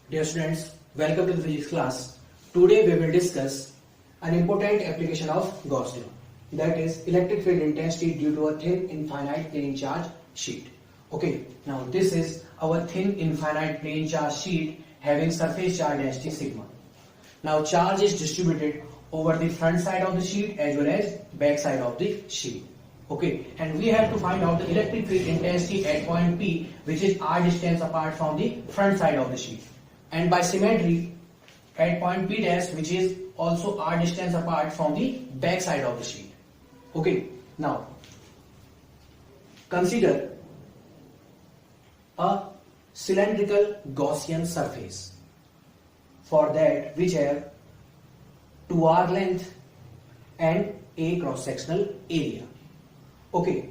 Dear students, welcome to the physics class. Today we will discuss an important application of Gauss law, that is electric field intensity due to a thin infinite plane charge sheet. Okay, now this is our thin infinite plane charge sheet having surface charge density sigma. Now charge is distributed over the front side of the sheet as well as back side of the sheet. Okay, and we have to find out the electric field intensity at point P, which is r distance apart from the front side of the sheet, and by symmetry at point P dash, which is also r distance apart from the back side of the sheet. Okay, now consider a cylindrical Gaussian surface. For that, which have 2r length and a cross sectional area. Okay,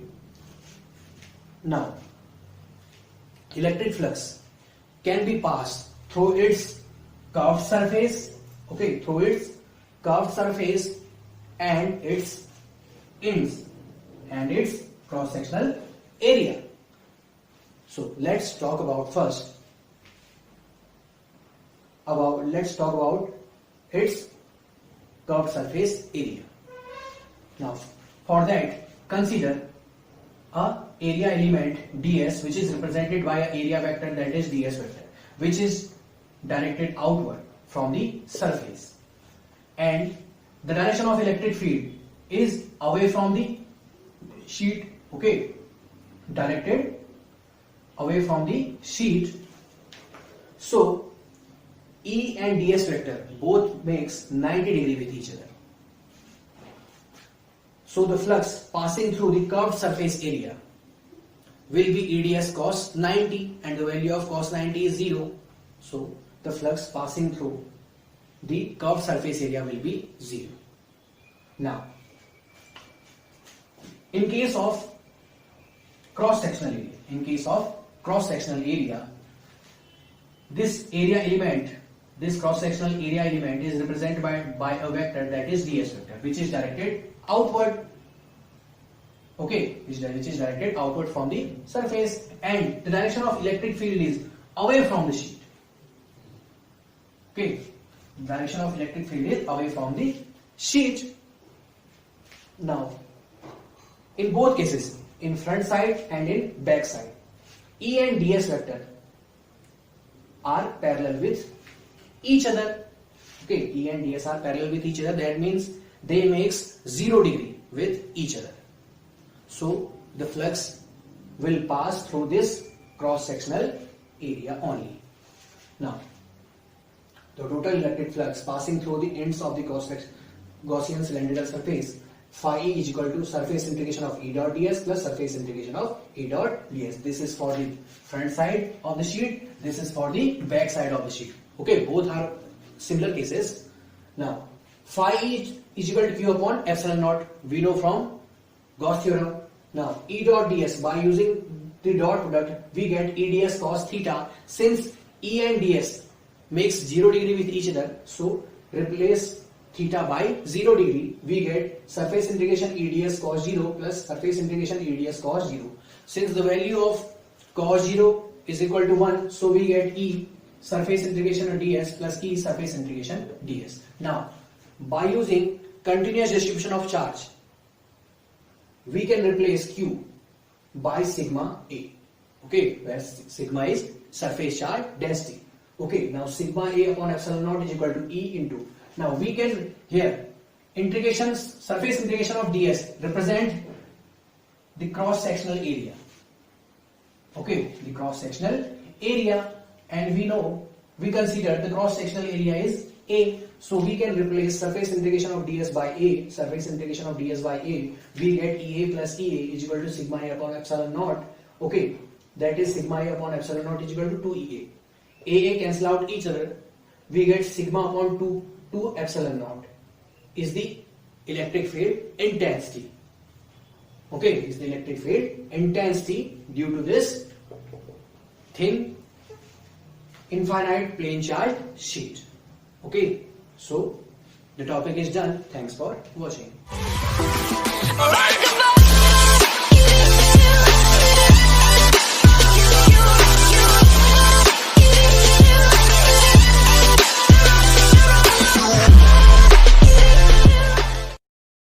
now electric flux can be passed through its curved surface, okay, through its curved surface and its ends and its cross sectional area. So let's talk about its curved surface area. Now for that, consider a area element ds, which is represented by an area vector, that is ds vector, which is directed outward from the surface, and the direction of electric field is away from the sheet, okay, directed away from the sheet. So E and ds vector both makes 90 degree with each other. So the flux passing through the curved surface area will be EDS cos 90, and the value of cos 90 is 0. So the flux passing through the curved surface area will be 0. Now, in case of cross-sectional area, this area element, this cross-sectional area element is represented by a vector, that is ds vector, which is directed outward, okay, which is directed outward from the surface, and the direction of electric field is away from the sheet. Okay, direction of electric field is away from the sheet. Now, in both cases, in front side and in back side, E and ds vector are parallel with each other. Okay, E and ds are parallel with each other. That means they makes 0 degree with each other. So the flux will pass through this cross-sectional area only. Now, the total electric flux passing through the ends of the Gaussian cylindrical surface, phi E is equal to surface integration of E dot ds plus surface integration of E dot ds. This is for the front side of the sheet, this is for the back side of the sheet. Okay, both are similar cases. Now, phi E is equal to q upon epsilon naught, we know from Gauss theorem. Now E dot ds, by using the dot product we get EDS cos theta. Since E and ds makes 0 degree with each other, so replace theta by 0 degree, we get surface integration EDS cos 0 plus surface integration EDS cos 0. Since the value of cos 0 is equal to 1, so we get E surface integration of ds plus E surface integration ds. Now by using continuous distribution of charge, we can replace Q by sigma A, okay, where sigma is surface charge density. Okay, now sigma A upon epsilon naught is equal to E into, now we can here surface integration of ds represent the cross-sectional area, okay, the cross-sectional area, and we consider the cross-sectional area is A, so we can replace surface integration of ds by A, surface integration of ds by A, we get EA plus EA is equal to sigma A upon epsilon naught, okay, that is sigma A upon epsilon naught is equal to 2EA. AA cancel out each other, we get sigma upon 2 epsilon naught is the electric field intensity, okay, is the electric field intensity due to this thin infinite plane charge sheet. Okay, so the topic is done. Thanks for watching.